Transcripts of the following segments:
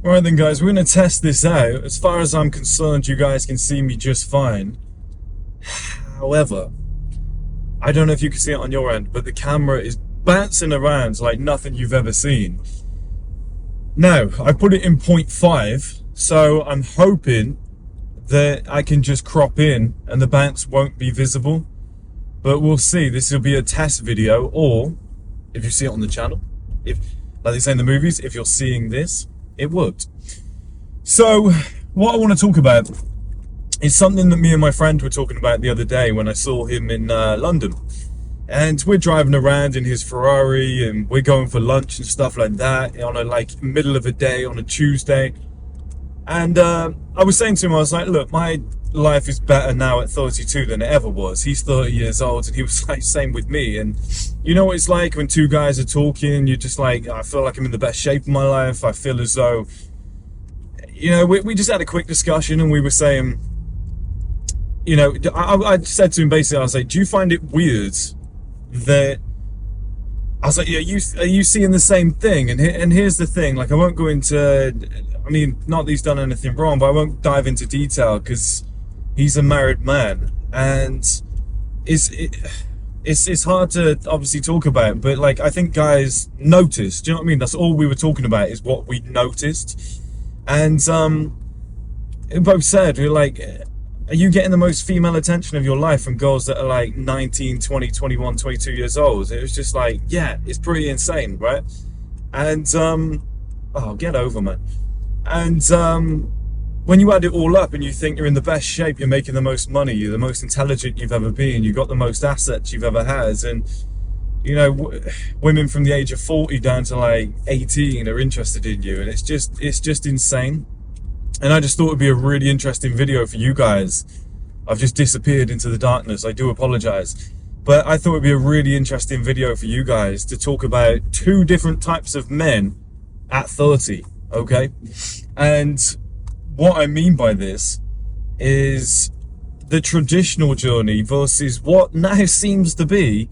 Right then guys, we're going to test this out. As far as I'm concerned, you guys can see me just fine. However, I don't know if you can see it on your end, but the camera is bouncing around like nothing you've ever seen. Now, I put it in 0.5, so I'm hoping that I can just crop in and the bounce won't be visible. But we'll see. This will be a test video, or if you see it on the channel, if, like they say in the movies, if you're seeing this, it worked. So what I want to talk about is something that me and my friend were talking about the other day when I saw him in London. And we're driving around in his Ferrari and we're going for lunch and stuff like that on a middle of a day on a Tuesday. And I was saying to him, I was like, look, my life is better now at 32 than it ever was. He's 30 years old, and he was like, same with me. And you know what it's like when two guys are talking, you're just like, I feel like I'm in the best shape of my life. I feel as though, you know, we just had a quick discussion and we were saying, you know, I said to him basically, I was like, do you find it weird that, I was like, yeah, are you seeing the same thing? And here's the thing, like, I won't go into, I mean, not that he's done anything wrong, but I won't dive into detail because he's a married man, and it's hard to obviously talk about, but like, I think guys notice, do you know what I mean? That's all we were talking about, is what we noticed. And we both said, we're like, are you getting the most female attention of your life from girls that are like 19, 20, 21, 22 years old? It was just like, yeah, it's pretty insane, right? And oh, get over, man. And when you add it all up and you think you're in the best shape, you're making the most money, you're the most intelligent you've ever been, you've got the most assets you've ever had, and you know, women from the age of 40 down to like 18 are interested in you, and it's just insane. And I just thought it'd be a really interesting video for you guys. I've just disappeared into the darkness, I do apologize, but I thought it'd be a really interesting video for you guys to talk about two different types of men at 30. Okay, and what I mean by this is the traditional journey versus what now seems to be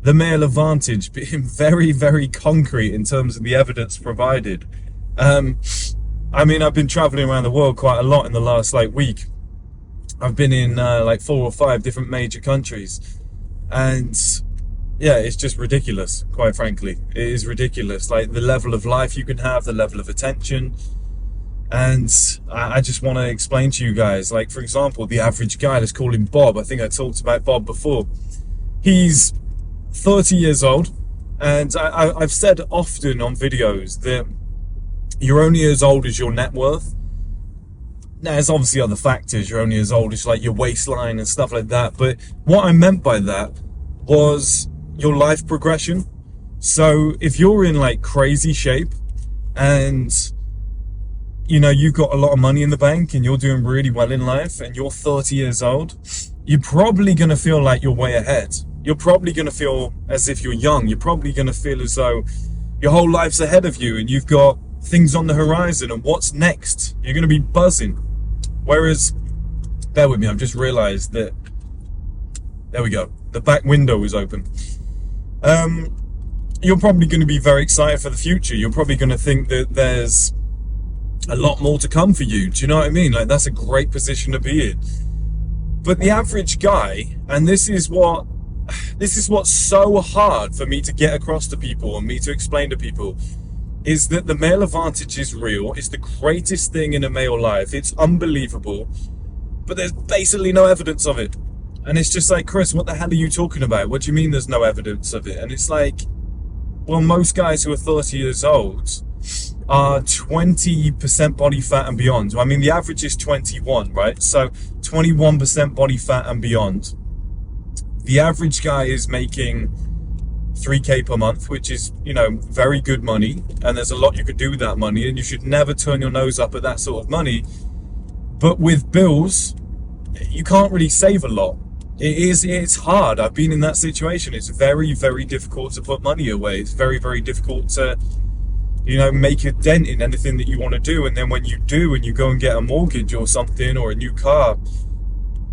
the male advantage, being very, very concrete in terms of the evidence provided. I mean, I've been traveling around the world quite a lot in the last week. I've been in like 4 or 5 different major countries, and yeah, it's just ridiculous, quite frankly. It is ridiculous, like the level of life you can have, the level of attention. And I just want to explain to you guys, like, for example, the average guy, let's call him Bob. I think I talked about Bob before. He's 30 years old, and I've said often on videos that you're only as old as your net worth. Now, there's obviously other factors. You're only as old as like your waistline and stuff like that. But what I meant by that was your life progression. So if you're in like crazy shape and you know you've got a lot of money in the bank and you're doing really well in life and you're 30 years old, you're probably going to feel like you're way ahead. You're probably going to feel as if you're young. You're probably going to feel as though your whole life's ahead of you and you've got things on the horizon, and what's next? You're going to be buzzing. Whereas, bear with me, I've just realized that, there we go, the back window is open. You're probably going to be very excited for the future. You're probably going to think that there's a lot more to come for you. Do you know what I mean? Like, that's a great position to be in. But the average guy, and this is what's so hard for me to get across to people and me to explain to people, is that the male advantage is real. It's the greatest thing in a male life. It's unbelievable, but there's basically no evidence of it. And it's just like, Chris, what the hell are you talking about? What do you mean there's no evidence of it? And it's like, well, most guys who are 30 years old are 20% body fat and beyond. I mean, the average is 21, right? So 21% body fat and beyond. The average guy is making 3K per month, which is, you know, very good money, and there's a lot you could do with that money, and you should never turn your nose up at that sort of money. But with bills, you can't really save a lot. It's hard. I've been in that situation. It's very, very difficult to put money away. It's very, very difficult to, you know, make a dent in anything that you want to do. And then when you do, and you go and get a mortgage or something, or a new car,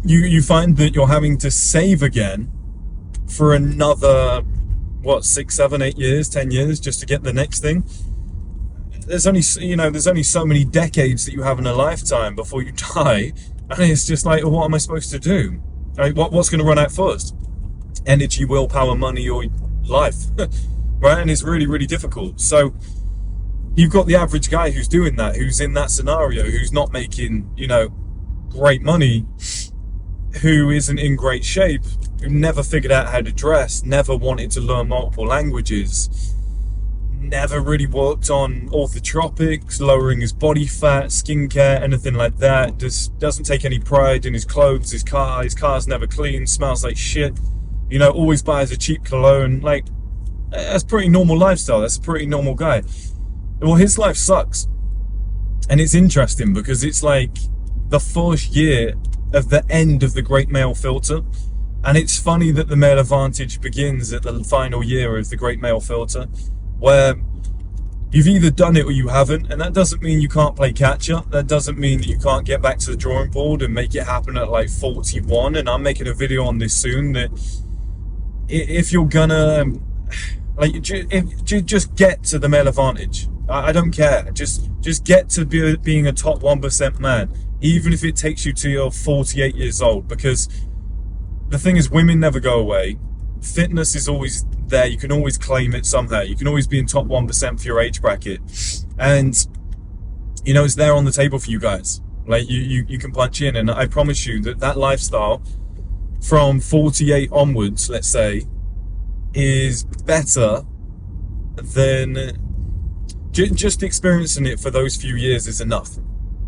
you find that you're having to save again for another, what, 6, 7, 8 years, 10 years just to get the next thing. there's only, there's only so many decades that you have in a lifetime before you die, and it's just like, well, what am I supposed to do? Like, what's going to run out first? Energy, willpower, money, or life? Right? And it's really, really difficult. So you've got the average guy who's doing that, who's in that scenario, who's not making, great money, who isn't in great shape, who never figured out how to dress, never wanted to learn multiple languages, never really worked on orthotropics, lowering his body fat, skincare, anything like that, just doesn't take any pride in his clothes, his car's never clean, smells like shit, always buys a cheap cologne. Like, that's pretty normal lifestyle. That's a pretty normal guy. Well, his life sucks. And it's interesting because it's like the first year of the end of the great male filter. And it's funny that the male advantage begins at the final year of the great male filter, where you've either done it or you haven't. And that doesn't mean you can't play catch up. That doesn't mean that you can't get back to the drawing board and make it happen at like 41. And I'm making a video on this soon, that if you're gonna, just get to the male advantage. I don't care. Just get to being a top 1% man, even if it takes you to your 48 years old. Because the thing is, women never go away. Fitness is always there. You can always claim it somehow. You can always be in top 1% for your age bracket, and it's there on the table for you guys. Like, you can punch in, and I promise you that lifestyle from 48 onwards, let's say, is better than just experiencing it for those few years is enough.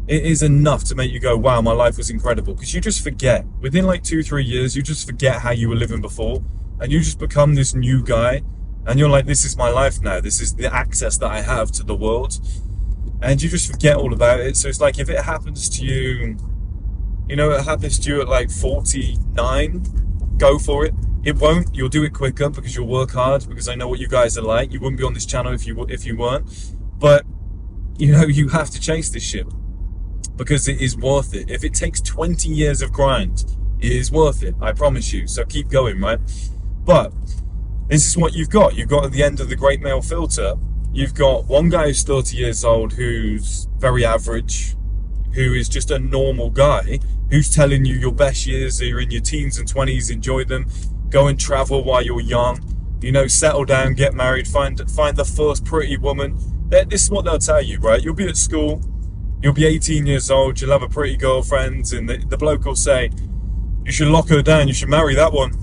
It is enough to make you go, wow, my life was incredible. Because you just forget. Within like 2-3 years, you just forget how you were living before. And you just become this new guy. And you're like, this is my life now. This is the access that I have to the world. And you just forget all about it. So it's like, if it happens to you, it happens to you at like 49, go for it. It won't. You'll do it quicker because you'll work hard, because I know what you guys are like. You wouldn't be on this channel if you weren't. But, you have to chase this shit because it is worth it. If it takes 20 years of grind, it is worth it. I promise you. So keep going, right? But this is what you've got. You've got at the end of the great male filter, you've got one guy who's 30 years old, who's very average, who is just a normal guy, who's telling you your best years are in your teens and 20s, enjoy them, go and travel while you're young, settle down, get married, find the first pretty woman. This is what they'll tell you, right? You'll be at school, you'll be 18 years old, you'll have a pretty girlfriend, and the bloke will say, you should lock her down, you should marry that one.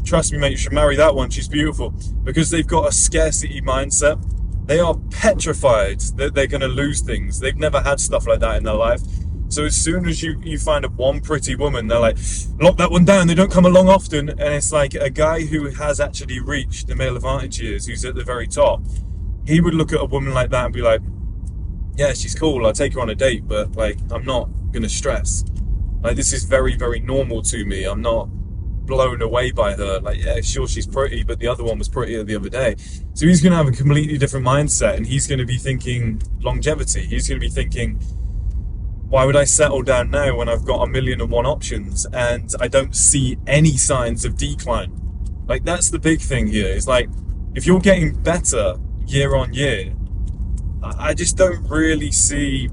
Trust me, mate, you should marry that one, she's beautiful. Because they've got a scarcity mindset. They are petrified that they're going to lose things. They've never had stuff like that in their life. So as soon as you find one pretty woman, they're like, lock that one down, they don't come along often. And it's like a guy who has actually reached the male advantage years, who's at the very top, he would look at a woman like that and be like, yeah, she's cool, I'll take her on a date, but like, I'm not going to stress. Like, this is very, very normal to me. I'm not blown away by her. Like, yeah, sure, she's pretty, but the other one was prettier the other day. So he's going to have a completely different mindset, and he's going to be thinking longevity. He's going to be thinking, why would I settle down now when I've got 1,000,001 options and I don't see any signs of decline? Like, that's the big thing here. It's like, if you're getting better year on year, I just don't really see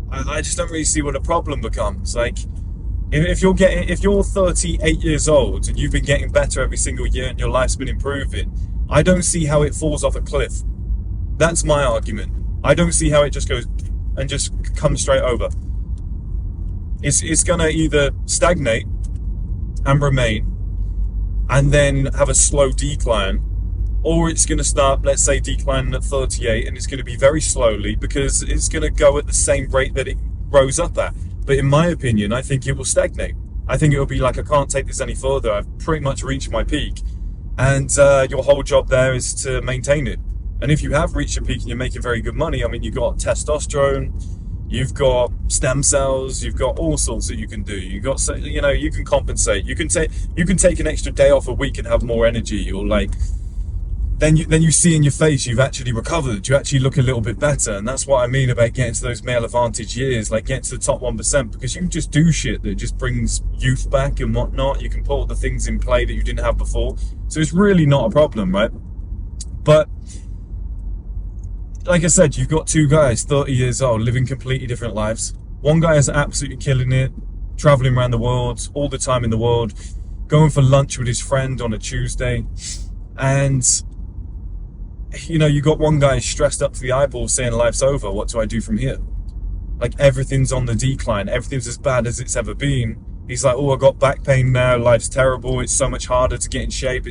what a problem becomes. Like, if you're 38 years old and you've been getting better every single year and your life's been improving, I don't see how it falls off a cliff. That's my argument. I don't see how it just goes and just comes straight over. It's gonna either stagnate and remain and then have a slow decline, or it's going to start, let's say, declining at 38, and it's going to be very slowly, because it's going to go at the same rate that it rose up at. But in my opinion, I think it will stagnate. I think it will be like, I can't take this any further. I've pretty much reached my peak. And your whole job there is to maintain it. And if you have reached a peak and you're making very good money, I mean, you've got testosterone, you've got stem cells, you've got all sorts that you can do. You've got, you can compensate. You can take an extra day off a week and have more energy, or like, then you see in your face you've actually recovered. You actually look a little bit better. And that's what I mean about getting to those male advantage years, like getting to the top 1%, because you can just do shit that just brings youth back and whatnot. You can put all the things in play that you didn't have before. So it's really not a problem, right? But like I said, you've got two guys, 30 years old, living completely different lives. One guy is absolutely killing it, traveling around the world, all the time in the world, going for lunch with his friend on a Tuesday. And, you know, you got one guy stressed up to the eyeballs saying life's over. What do I do from here? Like, everything's on the decline. Everything's as bad as it's ever been. He's like, oh, I got back pain now. Life's terrible. It's so much harder to get in shape.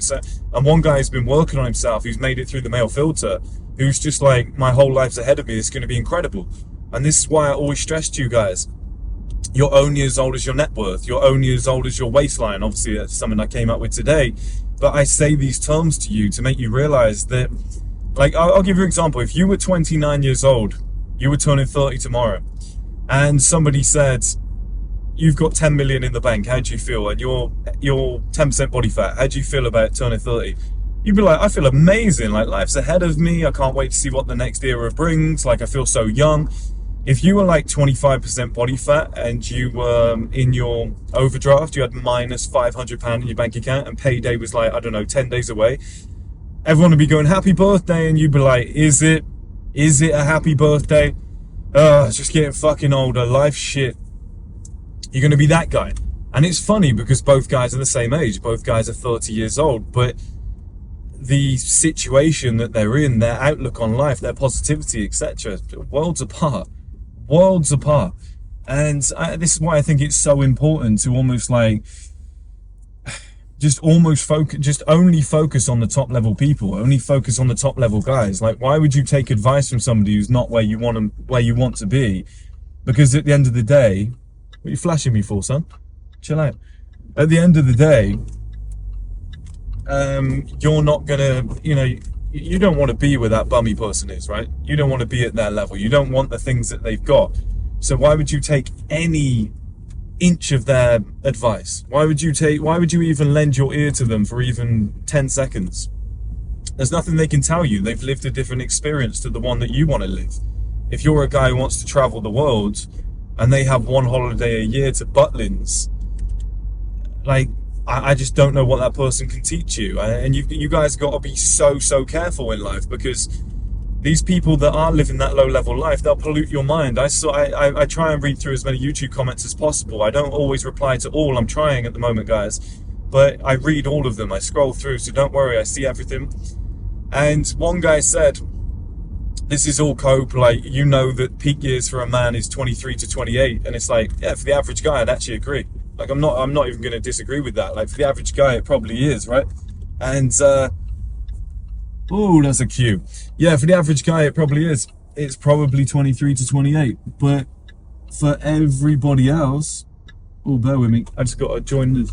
And one guy's been working on himself. Who's made it through the male filter. Who's just like, my whole life's ahead of me. It's going to be incredible. And this is why I always stress to you guys. You're only as old as your net worth. You're only as old as your waistline. Obviously, that's something I came up with today. But I say these terms to you to make you realize that, like, I'll give you an example. If you were 29 years old, you were turning 30 tomorrow, and somebody said, you've got 10 million in the bank, how do you feel? And you're 10% body fat, how do you feel about turning 30? You'd be like, I feel amazing, like life's ahead of me, I can't wait to see what the next era brings, like I feel so young. If you were like 25% body fat and you were in your overdraft, you had minus £500 in your bank account and payday was like, I don't know, 10 days away, everyone would be going, happy birthday, and you'd be like, is it a happy birthday? It's just getting fucking older, life's shit. You're going to be that guy. And it's funny because both guys are the same age, both guys are 30 years old, but the situation that they're in, their outlook on life, their positivity, etc., worlds apart. And this is why I think it's so important to almost like just only focus on the top level people, only focus on the top level guys. Like, why would you take advice from somebody who's not where you want to be? Because at the end of the day, what are you flashing me for, son? Chill out. At the end of the day, you're not gonna, you don't want to be where that bummy person is, right? You don't want to be at their level. You don't want the things that they've got. So why would you take any inch of their advice? Why would you even lend your ear to them for even 10 seconds? There's nothing they can tell you. They've lived a different experience to the one that you want to live. If you're a guy who wants to travel the world and they have one holiday a year to Butlins, like, I just don't know what that person can teach you. And you guys got to be so careful in life, because these people that are living that low level life, they'll pollute your mind. I try and read through as many YouTube comments as possible. I don't always reply to all. I'm trying at the moment, guys, but I read all of them. I scroll through, so don't worry, I see everything. And one guy said, this is all cope, like, you know that peak years for a man is 23 to 28. And it's like, yeah, for the average guy, I'd actually agree. Like, I'm not even going to disagree with that. Like, for the average guy, it probably is, right? And, oh, that's a cue. Yeah, for the average guy, it probably is. It's probably 23 to 28. But for everybody else, oh, bear with me. I just got to join this.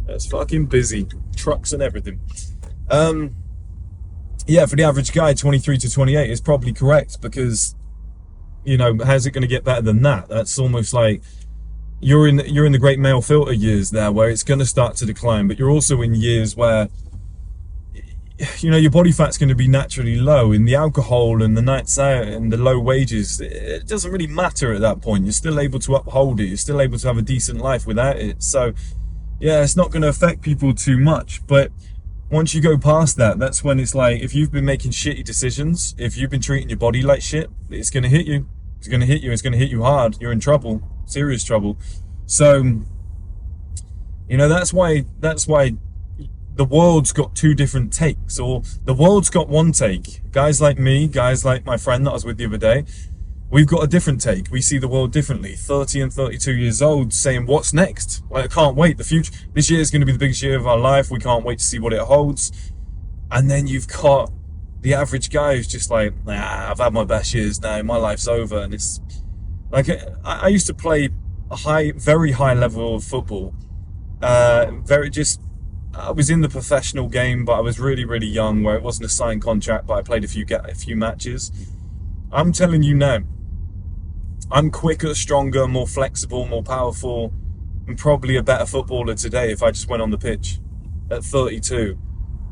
It's fucking busy. Trucks and everything. Yeah, for the average guy, 23 to 28 is probably correct, because, how's it going to get better than that? That's almost like, you're in the great male filter years there, where it's going to start to decline, but you're also in years where, your body fat's going to be naturally low. In the alcohol and the nights out and the low wages, it doesn't really matter at that point. You're still able to uphold it. You're still able to have a decent life without it. So, yeah, it's not going to affect people too much. But once you go past that, that's when it's like, if you've been making shitty decisions, if you've been treating your body like shit, it's going to hit you. It's going to hit you. It's going to hit you hard. You're in trouble. Serious trouble. So, that's why the world's got two different takes, or the world's got one take. Guys like me, guys like my friend that I was with the other day, we've got a different take. We see the world differently. 30 and 32 years old, saying, what's next? Like, I can't wait. The future, this year is going to be the biggest year of our life. We can't wait to see what it holds. And then you've got the average guy who's just like, nah, I've had my best years now. My life's over. And it's like, I used to play a very high level of football. I was in the professional game, but I was really, really young, where it wasn't a signed contract, but I played a few matches. I'm telling you now, I'm quicker, stronger, more flexible, more powerful, and probably a better footballer today if I just went on the pitch at 32.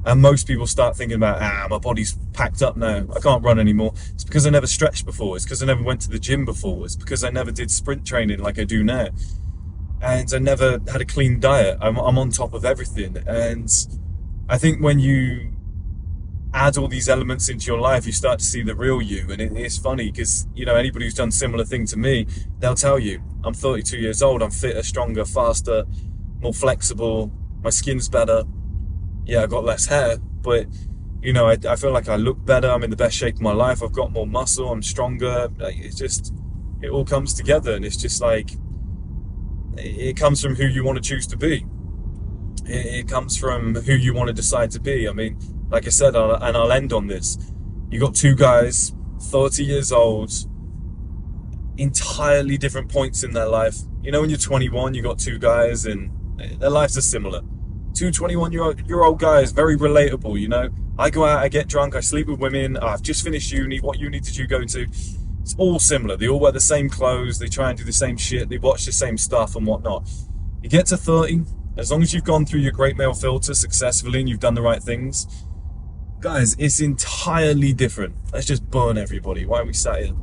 And most people start thinking about, my body's packed up now, I can't run anymore. It's because I never stretched before. It's because I never went to the gym before. It's because I never did sprint training like I do now. And I never had a clean diet. I'm on top of everything. And I think when you add all these elements into your life, you start to see the real you. And it's funny because, you know, anybody who's done similar thing to me, they'll tell you, I'm 32 years old, I'm fitter, stronger, faster, more flexible, my skin's better. Yeah, I got less hair, but, you know, I feel like I look better, I'm in the best shape of my life, I've got more muscle, I'm stronger. Like, it's just, it all comes together, and it's just like, it comes from who you want to choose to be. It comes from who you want to decide to be. I mean, like I said, and I'll end on this. You got two guys, 30 years old, entirely different points in their life. You know, when you're 21, you got two guys and their lives are similar. Two 21-year-old guys, very relatable, you know. I go out, I get drunk, I sleep with women, I've just finished uni, what uni did you go to? It's all similar. They all wear the same clothes, they try and do the same shit, they watch the same stuff and whatnot. You get to 30, as long as you've gone through your great male filter successfully and you've done the right things, guys, it's entirely different. Let's just burn everybody. Why are we sat here?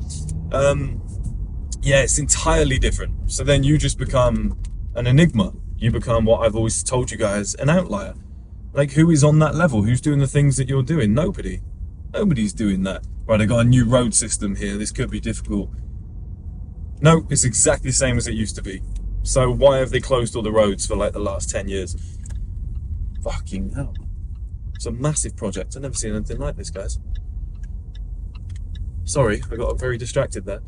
Yeah, it's entirely different. So then you just become an enigma. You become what I've always told you guys, an outlier. Like, who is on that level? Who's doing the things that you're doing? Nobody. Nobody's doing that. Right, I got a new road system here. This could be difficult. No, it's exactly the same as it used to be. So why have they closed all the roads for like the last 10 years? Fucking hell. It's a massive project. I've never seen anything like this, guys. Sorry, I got very distracted there.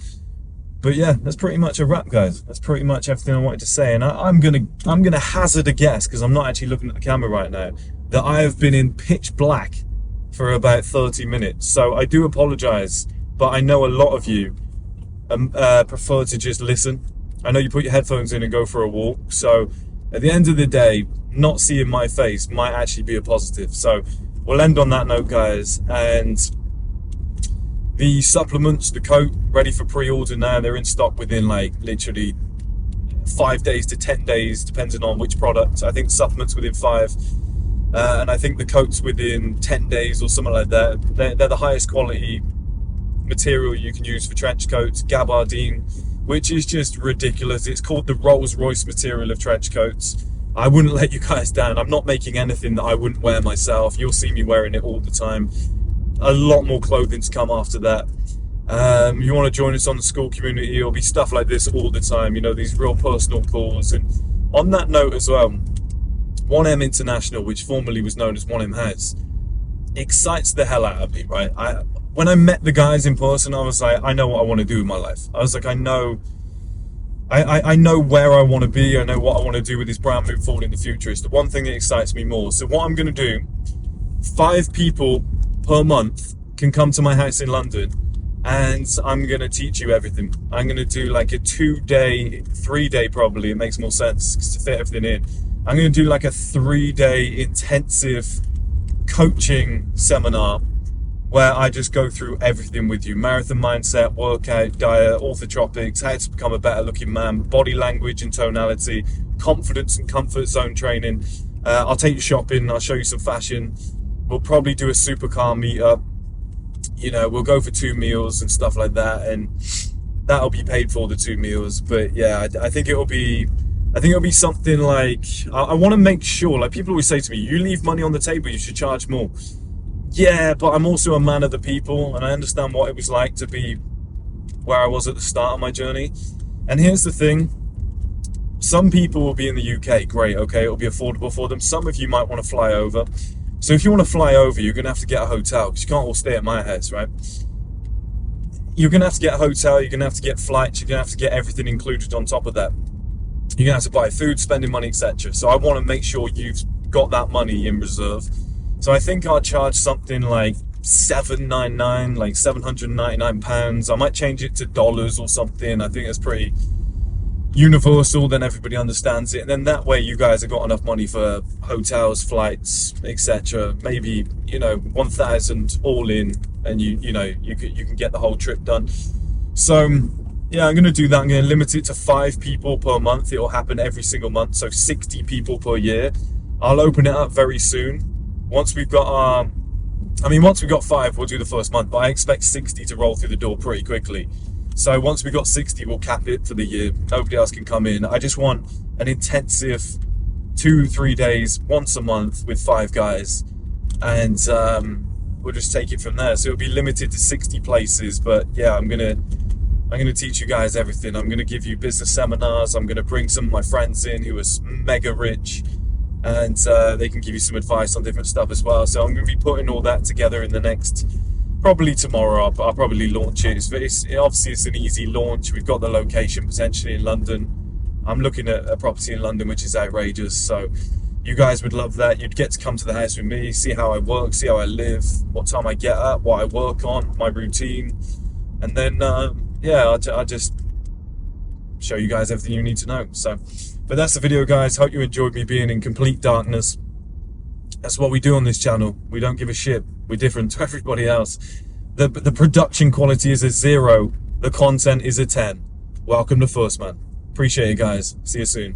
But yeah, that's pretty much a wrap, guys. That's pretty much everything I wanted to say. And I'm gonna hazard a guess, because I'm not actually looking at the camera right now, that I have been in pitch black for about 30 minutes. So I do apologize, but I know a lot of you prefer to just listen. I know you put your headphones in and go for a walk. So at the end of the day, not seeing my face might actually be a positive. So we'll end on that note, guys. And the supplements, the coat, ready for pre-order now. They're in stock within like literally 5 days to 10 days, depending on which product. I think supplements within 5. And I think the coats within 10 days or something like that. They're the highest quality material you can use for trench coats, gabardine, which is just ridiculous. It's called the Rolls-Royce material of trench coats. I wouldn't let you guys down. I'm not making anything that I wouldn't wear myself. You'll see me wearing it all the time. A lot more clothing to come after that. You want to join us on the school community, it'll be stuff like this all the time, you know, these real personal calls. And on that note as well, 1M International, which formerly was known as 1M House, excites the hell out of me, right? When I met the guys in person, I was like, I know what I want to do with my life. I was like, I know where I want to be. I know what I want to do with this brand moving forward in the future. It's the one thing that excites me more. So what I'm going to do, 5 people per month can come to my house in London, and I'm going to teach you everything. I'm going to do like a 2-day, 3-day probably, it makes more sense to fit everything in. I'm going to do like a 3-day intensive coaching seminar where I just go through everything with you. Marathon mindset, workout, diet, orthotropics, how to become a better looking man, body language and tonality, confidence and comfort zone training. I'll take you shopping, I'll show you some fashion. We'll probably do a supercar meetup. You know, we'll go for 2 meals and stuff like that, and that'll be paid for, the 2 meals. But yeah, I think it'll be something like, I want to make sure, like people always say to me, you leave money on the table, you should charge more. Yeah, but I'm also a man of the people, and I understand what it was like to be where I was at the start of my journey. And here's the thing, some people will be in the UK, great, okay, it'll be affordable for them. Some of you might want to fly over. So if you want to fly over, you're going to have to get a hotel, because you can't all stay at my house, right? You're going to have to get a hotel, you're going to have to get flights, you're going to have to get everything included on top of that. You're going to have to buy food, spending money, etc. So I want to make sure you've got that money in reserve. So I think I'll charge something like $799, like £799. I might change it to dollars or something. I think that's pretty universal, then everybody understands it. And then that way you guys have got enough money for hotels, flights, etc. Maybe, you know, 1,000 all in, and you can get the whole trip done. So yeah, I'm going to do that. I'm going to limit it to 5 people per month. It'll happen every single month, so 60 people per year. I'll open it up very soon. Once we've got 5, we'll do the first month, but I expect 60 to roll through the door pretty quickly. So once we've got 60, we'll cap it for the year. Nobody else can come in. I just want an intensive 2-3 days, once a month with 5 guys. And we'll just take it from there. So it'll be limited to 60 places, but yeah, I'm gonna teach you guys everything. I'm gonna give you business seminars. I'm gonna bring some of my friends in who are mega rich, and they can give you some advice on different stuff as well. So I'm gonna be putting all that together in the next, probably tomorrow. I'll probably launch it. Obviously it's an easy launch. We've got the location potentially in London. I'm looking at a property in London which is outrageous, so you guys would love that. You'd get to come to the house with me, see how I work, see how I live, what time I get up, what I work on, my routine, and then yeah, I'll just show you guys everything you need to know. So, but that's the video, guys. Hope you enjoyed me being in complete darkness. That's what we do on this channel. We don't give a shit. We're different to everybody else. The production quality is a 0. The content is a 10. Welcome to First Man. Appreciate it, guys. See you soon.